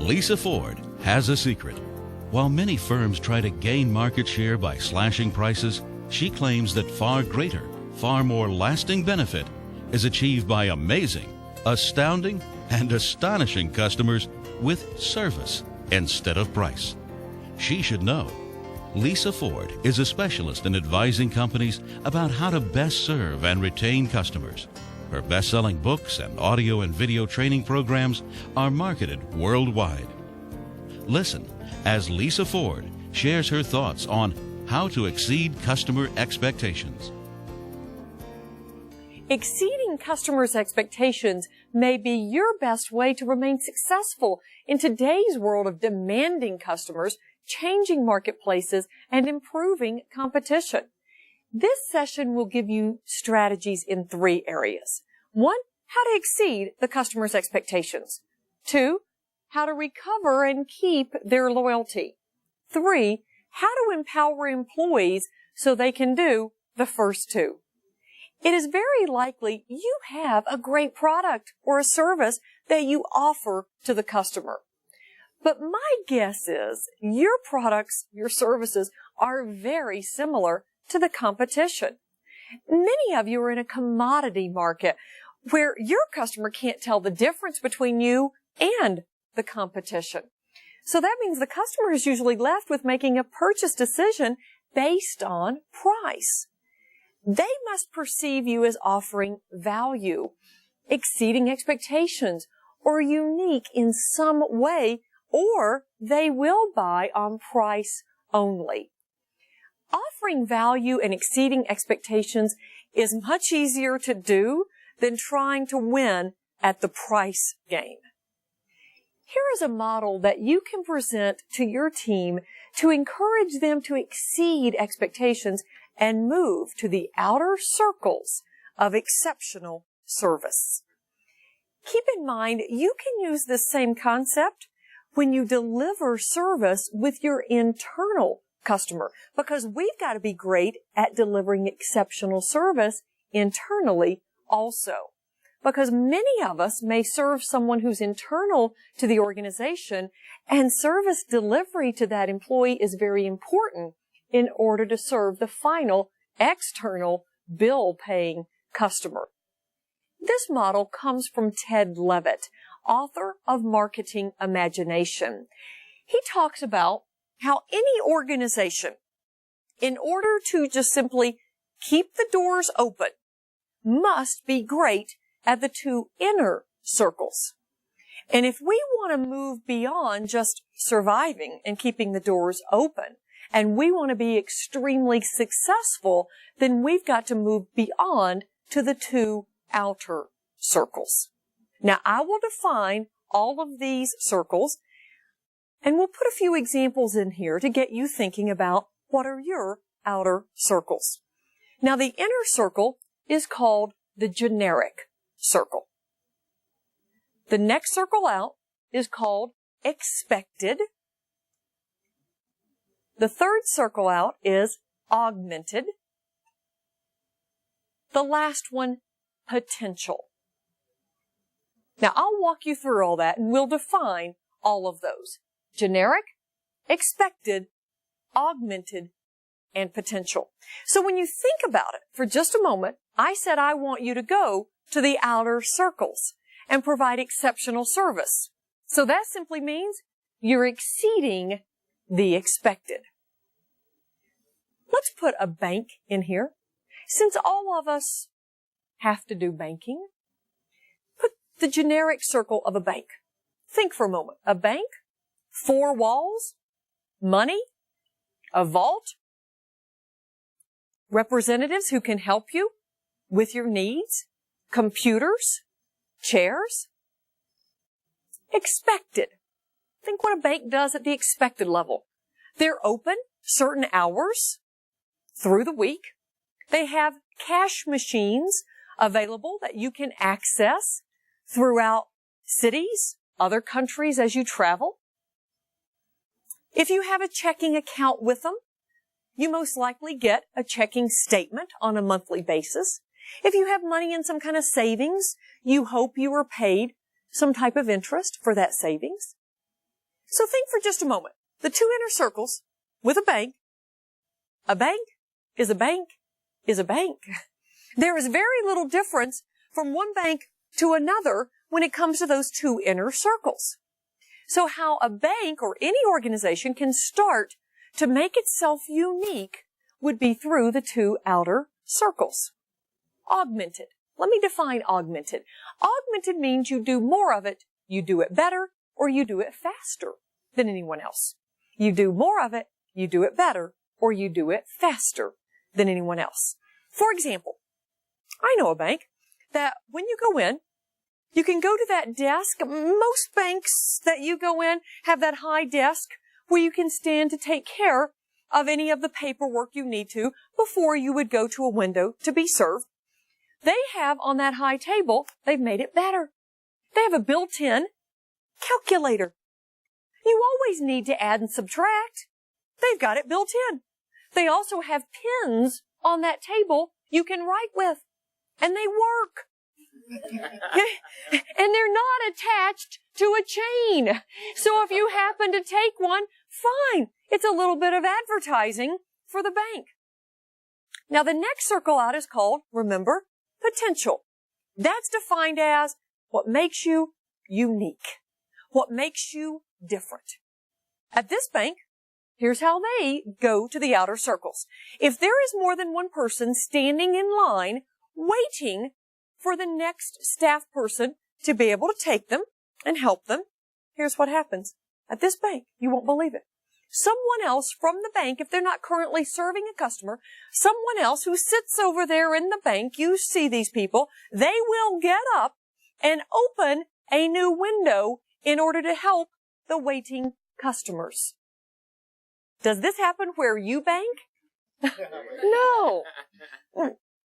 Lisa Ford has a secret. While many firms try to gain market share by slashing prices, she claims that far greater, far more lasting benefit is achieved by amazing, astounding, and astonishing customers with service instead of price. She should know. Lisa Ford is a specialist in advising companies about how to best serve and retain customers. Her best-selling books and audio and video training programs are marketed worldwide. Listen as Lisa Ford shares her thoughts on how to exceed customer expectations. Exceeding customers' expectations may be your best way to remain successful in today's world of demanding customers, changing marketplaces, and improving competition. This session will give you strategies in 3 areas. 1, how to exceed the customer's expectations. 2, how to recover and keep their loyalty. 3, how to empower employees so they can do the first 2. It is very likely you have a great product or a service that you offer to the customer. But my guess is your products, your services are very similar to the competition. Many of you are in a commodity market where your customer can't tell the difference between you and the competition. So that means the customer is usually left with making a purchase decision based on price. They must perceive you as offering value, exceeding expectations, or unique in some way, or they will buy on price only. Offering value and exceeding expectations is much easier to do than trying to win at the price game. Here is a model that you can present to your team to encourage them to exceed expectations and move to the outer circles of exceptional service. Keep in mind, you can use this same concept when you deliver service with your internal customer, because we've got to be great at delivering exceptional service internally also. Because many of us may serve someone who's internal to the organization, and service delivery to that employee is very important in order to serve the final external bill-paying customer. This model comes from Ted Levitt, author of Marketing Imagination. He talks about how any organization, in order to just simply keep the doors open, must be great at the 2 inner circles. And if we want to move beyond just surviving and keeping the doors open, and we want to be extremely successful, then we've got to move beyond to the 2 outer circles. Now, I will define all of these circles, and we'll put a few examples in here to get you thinking about what are your outer circles. Now, the inner circle is called the generic circle. The next circle out is called expected. The third circle out is augmented. The last one, potential. Now, I'll walk you through all that, and we'll define all of those. Generic, expected, augmented, and potential. So when you think about it for just a moment, I said I want you to go to the outer circles and provide exceptional service. So that simply means you're exceeding the expected. Let's put a bank in here. Since all of us have to do banking, put the generic circle of a bank. Think for a moment. A bank, 4 walls, money, a vault, representatives who can help you with your needs, computers, chairs. Expected. Think what a bank does at the expected level. They're open certain hours through the week. They have cash machines available that you can access throughout cities, other countries as you travel. If you have a checking account with them, you most likely get a checking statement on a monthly basis. If you have money in some kind of savings, you hope you are paid some type of interest for that savings. So think for just a moment. The two inner circles with a bank is a bank is a bank. There is very little difference from one bank to another when it comes to those two inner circles. So how a bank or any organization can start to make itself unique would be through the two outer circles. Augmented. Let me define augmented. Augmented means you do more of it, you do it better, or you do it faster than anyone else. You do more of it, you do it better, or you do it faster than anyone else. For example, I know a bank that when you go in, you can go to that desk. Most banks that you go in have that high desk where you can stand to take care of any of the paperwork you need to before you would go to a window to be served. They have on that high table, they've made it better. They have a built-in calculator. You always need to add and subtract. They've got it built in. They also have pens on that table you can write with, and they work. And they're not attached to a chain. So if you happen to take one, fine. It's a little bit of advertising for the bank. Now the next circle out is called, remember, potential. That's defined as what makes you unique, what makes you different. At this bank, here's how they go to the outer circles. If there is more than one person standing in line waiting for the next staff person to be able to take them and help them, here's what happens. At this bank, you won't believe it. Someone else from the bank, if they're not currently serving a customer, someone else who sits over there in the bank, you see these people, they will get up and open a new window in order to help the waiting customers. Does this happen where you bank? No.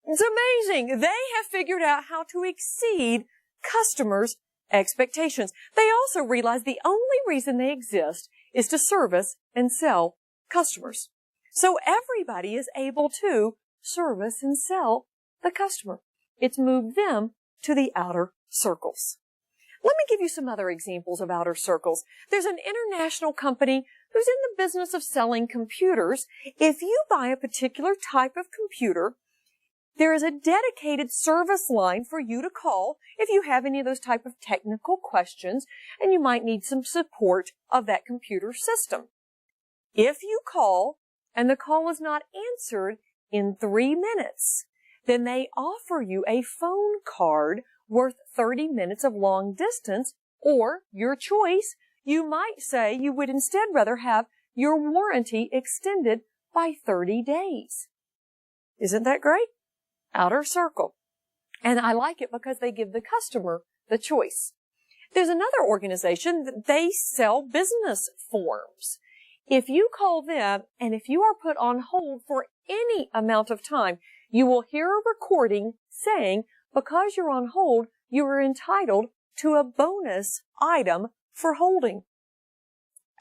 It's amazing. They have figured out how to exceed customers' expectations. They also realize the only reason they exist is to service and sell customers. So everybody is able to service and sell the customer. It's moved them to the outer circles. Let me give you some other examples of outer circles. There's an international company who's in the business of selling computers. If you buy a particular type of computer, there is a dedicated service line for you to call if you have any of those type of technical questions and you might need some support of that computer system. If you call and the call is not answered in 3 minutes, then they offer you a phone card worth 30 minutes of long distance, or your choice, you might say you would instead rather have your warranty extended by 30 days. Isn't that great? Outer circle. And I like it because they give the customer the choice. There's another organization that they sell business forms. If you call them and if you are put on hold for any amount of time, you will hear a recording saying, because you're on hold, you are entitled to a bonus item for holding.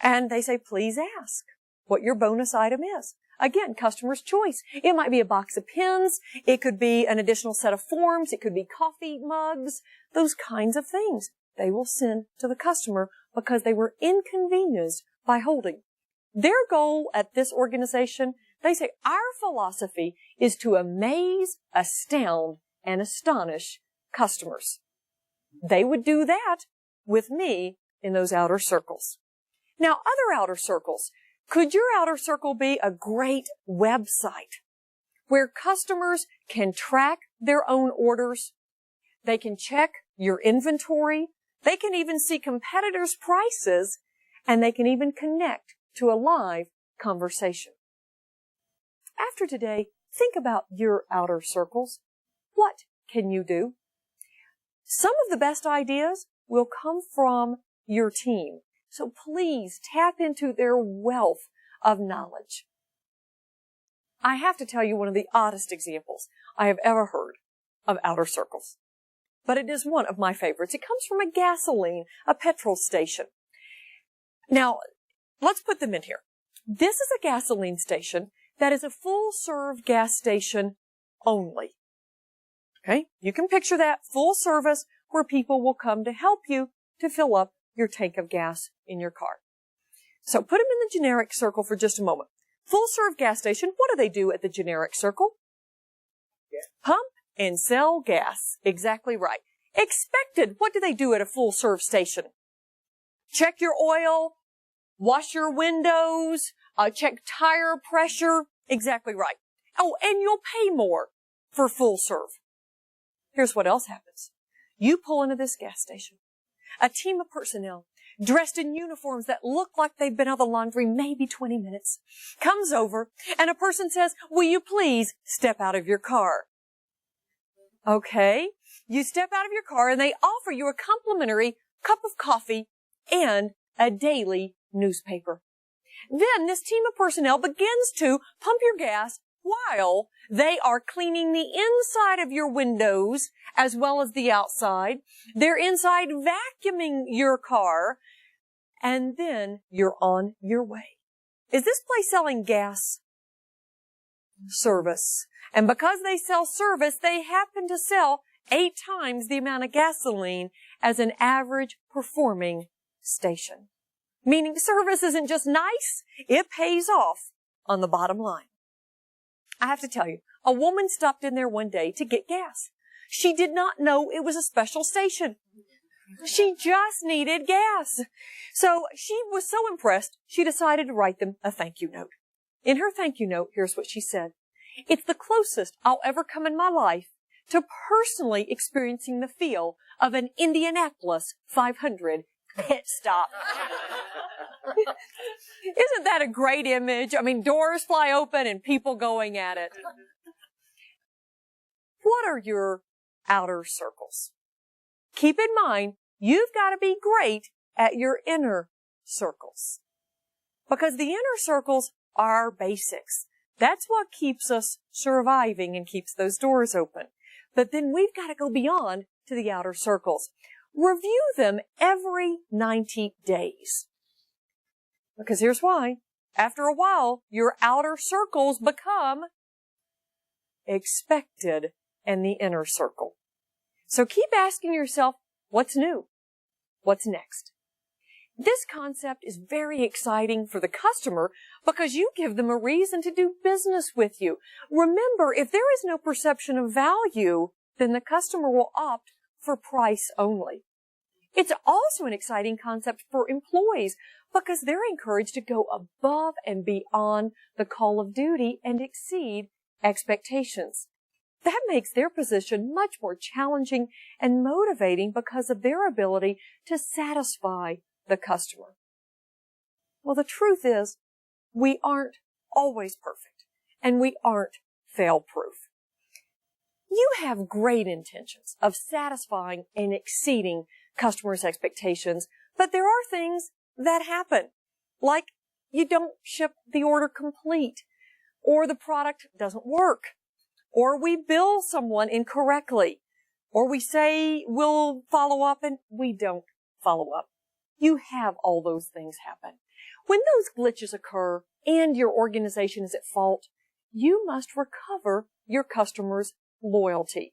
And they say, please ask what your bonus item is. Again, customer's choice. It might be a box of pens. It could be an additional set of forms. It could be coffee mugs, those kinds of things. They will send to the customer because they were inconvenienced by holding. Their goal at this organization, they say, our philosophy is to amaze, astound, and astonish customers. They would do that with me in those outer circles. Now, other outer circles. Could your outer circle be a great website where customers can track their own orders? They can check your inventory. They can even see competitors' prices, and they can even connect to a live conversation. After today, think about your outer circles. What can you do? Some of the best ideas will come from your team. So please tap into their wealth of knowledge. I have to tell you one of the oddest examples I have ever heard of outer circles. But it is one of my favorites. It comes from a petrol station. Now, let's put them in here. This is a gasoline station that is a full-serve gas station only. Okay? You can picture that full service where people will come to help you to fill up your tank of gas in your car. So put them in the generic circle for just a moment. Full serve gas station, what do they do at the generic circle? Pump and sell gas. Exactly right. Expected, what do they do at a full serve station? Check your oil, wash your windows, check tire pressure. Exactly right. Oh, and you'll pay more for full serve. Here's what else happens. You pull into this gas station. A team of personnel dressed in uniforms that look like they've been out of the laundry maybe 20 minutes comes over and a person says, will you please step out of your car? Okay. You step out of your car and they offer you a complimentary cup of coffee and a daily newspaper. Then this team of personnel begins to pump your gas while they are cleaning the inside of your windows as well as the outside. They're inside vacuuming your car, and then you're on your way. Is this place selling gas? Service. And because they sell service, they happen to sell 8 times the amount of gasoline as an average performing station. Meaning service isn't just nice, it pays off on the bottom line. I have to tell you, a woman stopped in there one day to get gas. She did not know it was a special station. She just needed gas. So she was so impressed, she decided to write them a thank you note. In her thank you note, here's what she said. It's the closest I'll ever come in my life to personally experiencing the feel of an Indianapolis 500 pit stop. Isn't that a great image? I mean, doors fly open and people going at it. What are your outer circles? Keep in mind, you've got to be great at your inner circles. Because the inner circles are basics. That's what keeps us surviving and keeps those doors open. But then we've got to go beyond to the outer circles. Review them every 90 days. Because here's why. After a while, your outer circles become expected in the inner circle. So keep asking yourself, what's new? What's next? This concept is very exciting for the customer because you give them a reason to do business with you. Remember, if there is no perception of value, then the customer will opt for price only. It's also an exciting concept for employees because they're encouraged to go above and beyond the call of duty and exceed expectations. That makes their position much more challenging and motivating because of their ability to satisfy the customer. Well, the truth is, we aren't always perfect, and we aren't fail-proof. You have great intentions of satisfying and exceeding customers' expectations, but there are things that happen, like you don't ship the order complete, or the product doesn't work, or we bill someone incorrectly, or we say we'll follow up and we don't follow up. You have all those things happen. When those glitches occur and your organization is at fault, you must recover your customers' loyalty.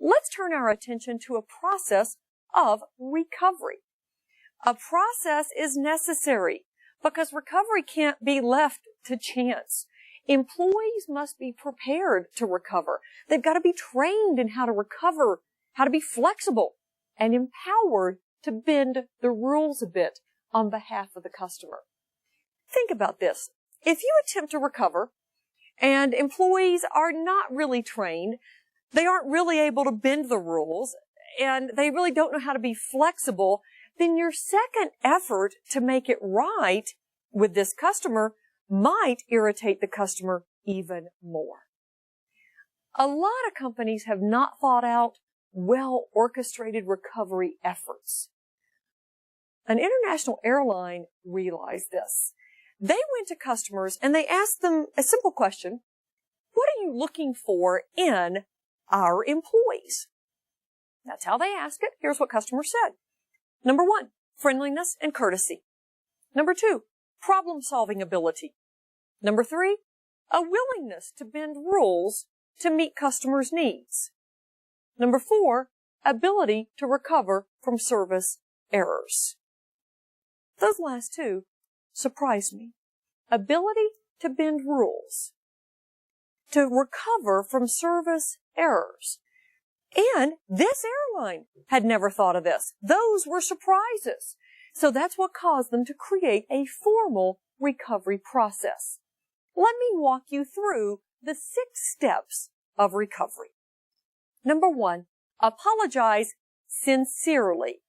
Let's turn our attention to a process of recovery. A process is necessary because recovery can't be left to chance. Employees must be prepared to recover. They've got to be trained in how to recover, how to be flexible, and empowered to bend the rules a bit on behalf of the customer. Think about this. If you attempt to recover and employees are not really trained, they aren't really able to bend the rules, and they really don't know how to be flexible, then your second effort to make it right with this customer might irritate the customer even more. A lot of companies have not thought out well-orchestrated recovery efforts. An international airline realized this. They went to customers and they asked them a simple question: what are you looking for in our employees? That's how they asked it. Here's what customers said. Number 1, friendliness and courtesy. Number 2, problem-solving ability. Number 3, a willingness to bend rules to meet customers' needs. Number 4, ability to recover from service errors. Those last two surprised me. Ability to bend rules, to recover from service errors. And this airline had never thought of this. Those were surprises. So that's what caused them to create a formal recovery process. Let me walk you through the 6 steps of recovery. Number 1, apologize sincerely.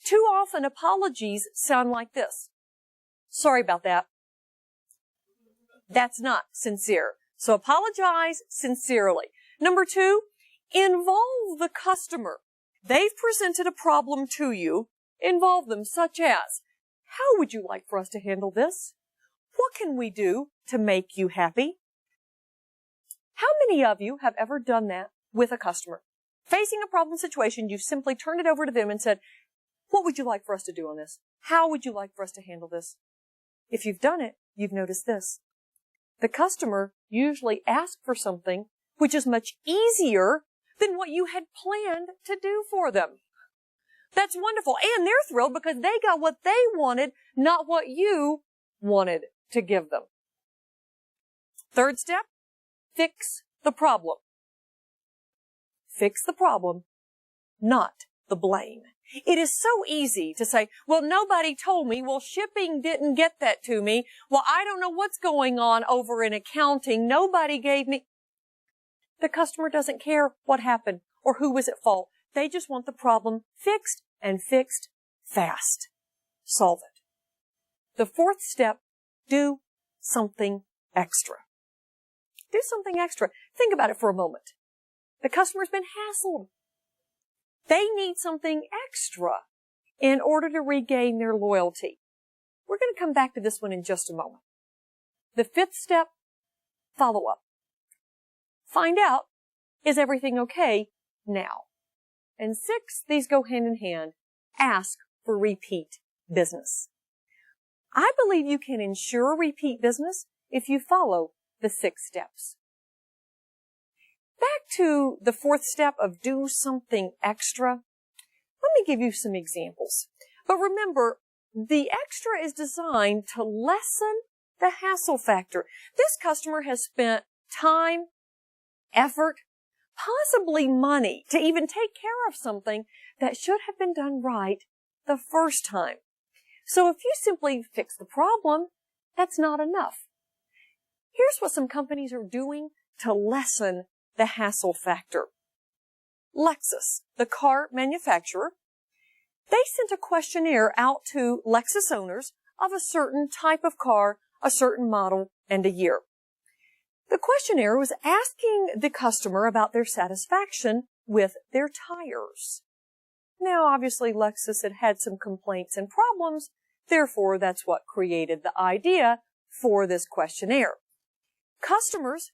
Too often apologies sound like this. Sorry about that. That's not sincere. So apologize sincerely. Number 2, involve the customer. They've presented a problem to you. Involve them, such as, how would you like for us to handle this? What can we do to make you happy? How many of you have ever done that with a customer? Facing a problem situation, you've simply turned it over to them and said, what would you like for us to do on this? How would you like for us to handle this? If you've done it, you've noticed this. The customer usually asks for something which is much easier than what you had planned to do for them. That's wonderful. And they're thrilled because they got what they wanted, not what you wanted to give them. Third step, fix the problem. Fix the problem, not the blame. It is so easy to say, well, nobody told me. Well, shipping didn't get that to me. Well, I don't know what's going on over in accounting. Nobody gave me. The customer doesn't care what happened or who was at fault. They just want the problem fixed and fixed fast. Solve it. The 4th step, do something extra. Do something extra. Think about it for a moment. The customer's been hassled. They need something extra in order to regain their loyalty. We're going to come back to this one in just a moment. The 5th step, follow up. Find out, is everything okay now? And 6, these go hand in hand. Ask for repeat business. I believe you can ensure repeat business if you follow the 6 steps. Back to the 4th step of do something extra. Let me give you some examples. But remember, the extra is designed to lessen the hassle factor. This customer has spent time, effort, possibly money to even take care of something that should have been done right the first time. So if you simply fix the problem, that's not enough. Here's what some companies are doing to lessen the hassle factor. Lexus, the car manufacturer, they sent a questionnaire out to Lexus owners of a certain type of car, a certain model, and a year. The questionnaire was asking the customer about their satisfaction with their tires. Now, obviously, Lexus had had some complaints and problems, therefore, that's what created the idea for this questionnaire. Customers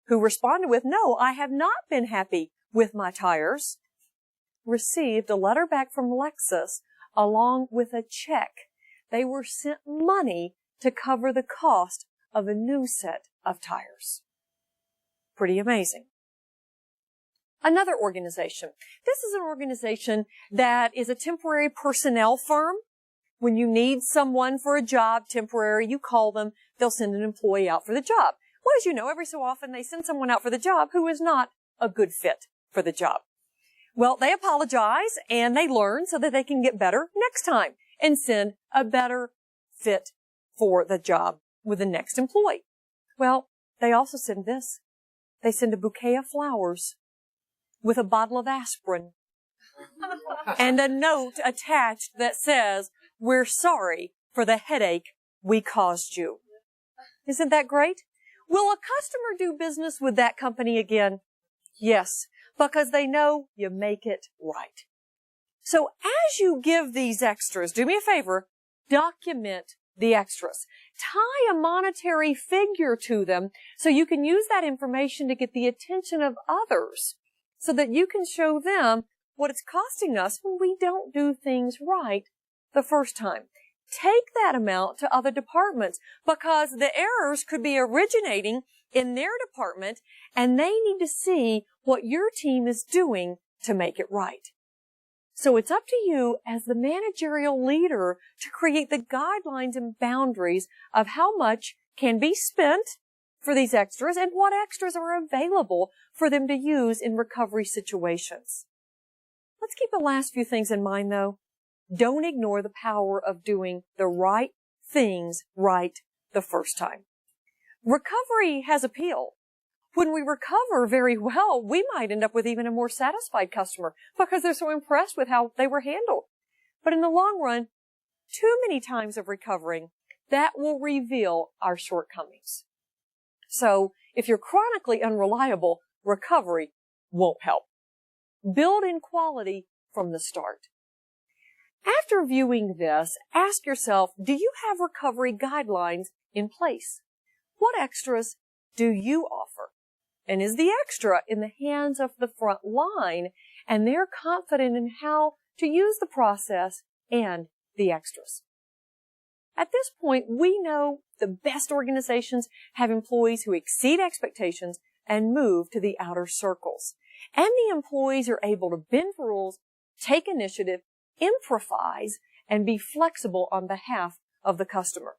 who responded with, no, I have not been happy with my tires, received a letter back from Lexus along with a check. They were sent money to cover the cost of a new set of tires. Pretty amazing. Another organization. This is an organization that is a temporary personnel firm. When you need someone for a job, temporary, you call them, they'll send an employee out for the job. Well, as you know, every so often they send someone out for the job who is not a good fit for the job. Well, they apologize and they learn so that they can get better next time and send a better fit for the job with the next employee. Well, they also send this. They send a bouquet of flowers with a bottle of aspirin and a note attached that says, we're sorry for the headache we caused you. Isn't that great? Will a customer do business with that company again? Yes, because they know you make it right. So as you give these extras, do me a favor, document the extras. Tie a monetary figure to them so you can use that information to get the attention of others so that you can show them what it's costing us when we don't do things right the first time. Take that amount to other departments because the errors could be originating in their department and they need to see what your team is doing to make it right. So it's up to you as the managerial leader to create the guidelines and boundaries of how much can be spent for these extras and what extras are available for them to use in recovery situations. Let's keep the last few things in mind, though. Don't ignore the power of doing the right things right the first time. Recovery has appeal. When we recover very well, we might end up with even a more satisfied customer because they're so impressed with how they were handled. But in the long run, too many times of recovering, that will reveal our shortcomings. So if you're chronically unreliable, recovery won't help. Build in quality from the start. After viewing this, ask yourself, do you have recovery guidelines in place? What extras do you offer? And is the extra in the hands of the front line and they're confident in how to use the process and the extras? At this point, we know the best organizations have employees who exceed expectations and move to the outer circles. And the employees are able to bend rules, take initiative, improvise, and be flexible on behalf of the customer.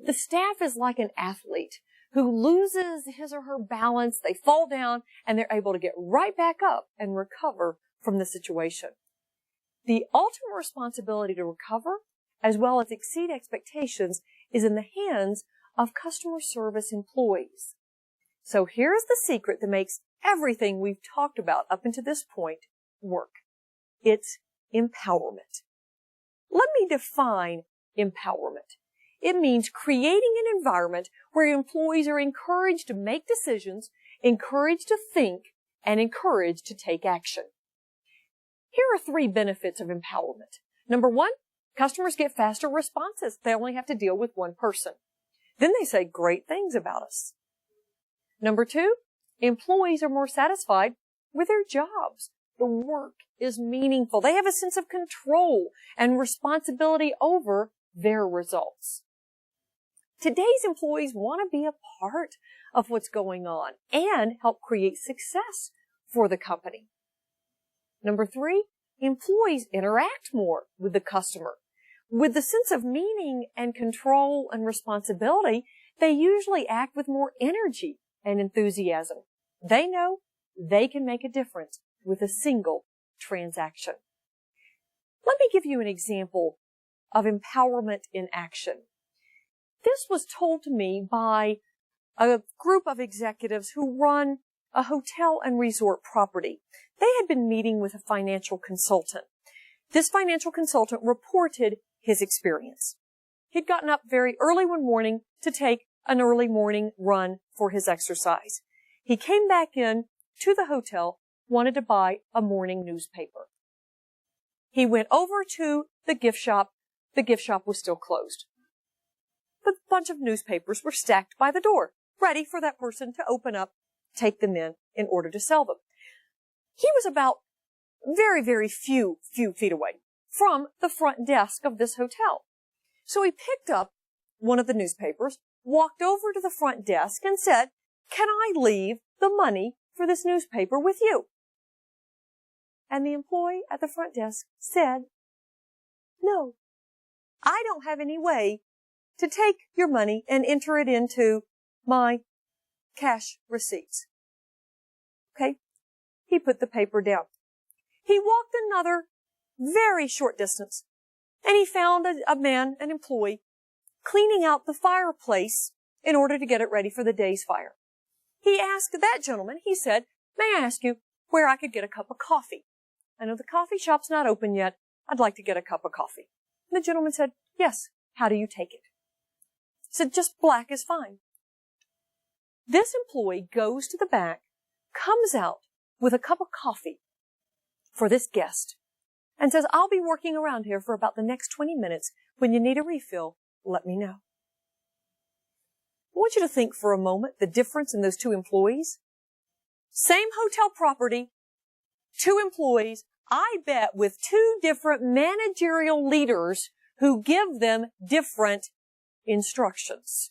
The staff is like an athlete who loses his or her balance, they fall down, and they're able to get right back up and recover from the situation. The ultimate responsibility to recover, as well as exceed expectations, is in the hands of customer service employees. So here's the secret that makes everything we've talked about up until this point work. It's empowerment. Let me define empowerment. It means creating an environment where employees are encouraged to make decisions, encouraged to think, and encouraged to take action. Here are 3 benefits of empowerment. Number 1, customers get faster responses. They only have to deal with one person. Then they say great things about us. Number 2, employees are more satisfied with their jobs. The work is meaningful. They have a sense of control and responsibility over their results. Today's employees want to be a part of what's going on and help create success for the company. Number 3, employees interact more with the customer. With the sense of meaning and control and responsibility, they usually act with more energy and enthusiasm. They know they can make a difference with a single transaction. Let me give you an example of empowerment in action. This was told to me by a group of executives who run a hotel and resort property. They had been meeting with a financial consultant. This financial consultant reported his experience. He'd gotten up very early one morning to take an early morning run for his exercise. He came back in to the hotel, wanted to buy a morning newspaper. He went over to the gift shop. The gift shop was still closed. A bunch of newspapers were stacked by the door, ready for that person to open up, take them in order to sell them. He was about very few feet away from the front desk of this hotel. So he picked up one of the newspapers, walked over to the front desk and said, "Can I leave the money for this newspaper with you?" And the employee at the front desk said, "No, I don't have any way to take your money and enter it into my cash receipts." Okay? He put the paper down. He walked another very short distance, and he found a man, an employee, cleaning out the fireplace in order to get it ready for the day's fire. He asked that gentleman, he said, "May I ask you where I could get a cup of coffee? I know the coffee shop's not open yet. I'd like to get a cup of coffee." And the gentleman said, "Yes. How do you take it?" He said, "Just black is fine." This employee goes to the back, comes out with a cup of coffee for this guest, and says, "I'll be working around here for about the next 20 minutes. When you need a refill, let me know." I want you to think for a moment the difference in those 2 employees. Same hotel property, 2 employees, I bet with 2 different managerial leaders who give them different instructions.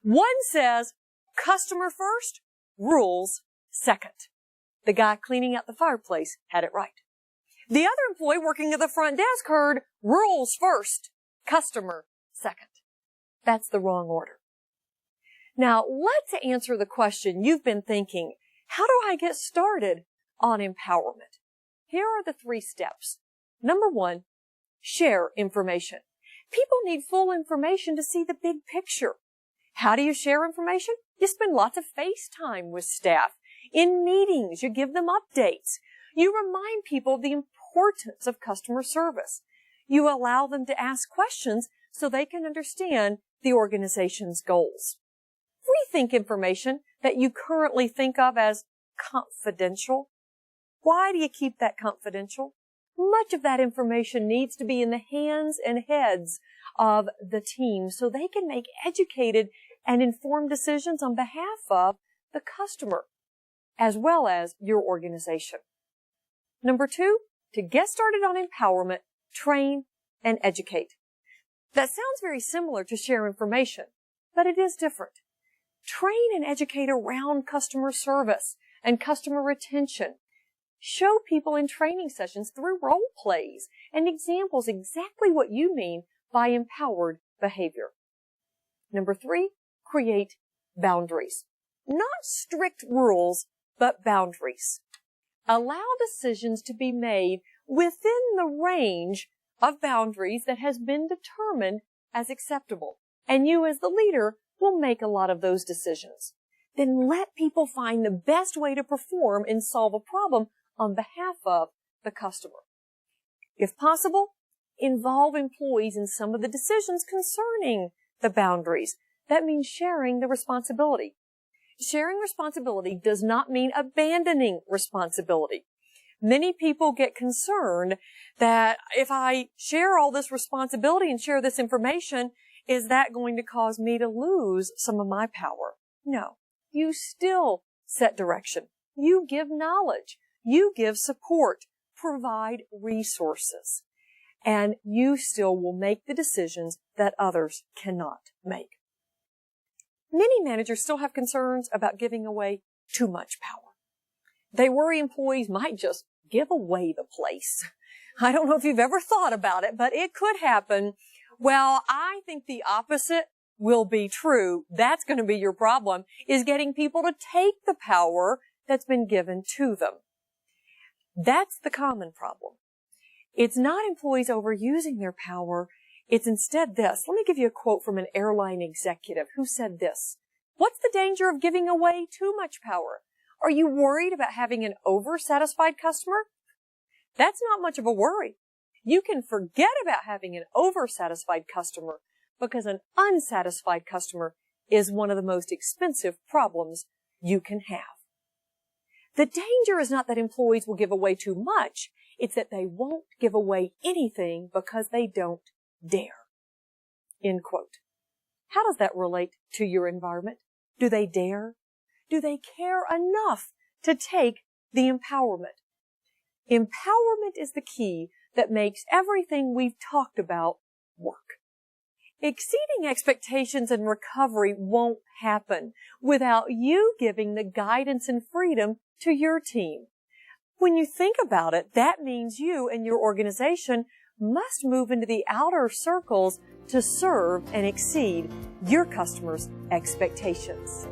One says, customer first, rules second. The guy cleaning out the fireplace had it right. The other employee working at the front desk heard rules first, customer second. That's the wrong order. Now, let's answer the question you've been thinking. How do I get started on empowerment? Here are the 3 steps. Number 1, share information. People need full information to see the big picture. How do you share information? You spend lots of face time with staff. In meetings, you give them updates. You remind people of the importance of customer service. You allow them to ask questions so they can understand the organization's goals. Rethink information that you currently think of as confidential. Why do you keep that confidential? Much of that information needs to be in the hands and heads of the team so they can make educated and informed decisions on behalf of the customer, as well as your organization. Number 2, to get started on empowerment, train and educate. That sounds very similar to share information, but it is different. Train and educate around customer service and customer retention. Show people in training sessions through role plays and examples exactly what you mean by empowered behavior. Number 3, create boundaries. Not strict rules, but boundaries. Allow decisions to be made within the range of boundaries that has been determined as acceptable. And you as the leader will make a lot of those decisions. Then let people find the best way to perform and solve a problem on behalf of the customer. If possible, involve employees in some of the decisions concerning the boundaries. That means sharing the responsibility. Sharing responsibility does not mean abandoning responsibility. Many people get concerned that if I share all this responsibility and share this information, is that going to cause me to lose some of my power? No. You still set direction. You give knowledge. You give support. Provide resources. And you still will make the decisions that others cannot make. Many managers still have concerns about giving away too much power. They worry employees might just give away the place. I don't know if you've ever thought about it, but it could happen. Well, I think the opposite will be true. That's going to be your problem, is getting people to take the power that's been given to them. That's the common problem. It's not employees overusing their power. It's instead this. Let me give you a quote from an airline executive who said this. What's the danger of giving away too much power? Are you worried about having an oversatisfied customer? That's not much of a worry. You can forget about having an oversatisfied customer because an unsatisfied customer is one of the most expensive problems you can have. The danger is not that employees will give away too much. It's that they won't give away anything because they don't dare. End quote. How does that relate to your environment? Do they dare? Do they care enough to take the empowerment? Empowerment is the key that makes everything we've talked about work. Exceeding expectations and recovery won't happen without you giving the guidance and freedom to your team. When you think about it, that means you and your organization must move into the outer circles to serve and exceed your customers' expectations.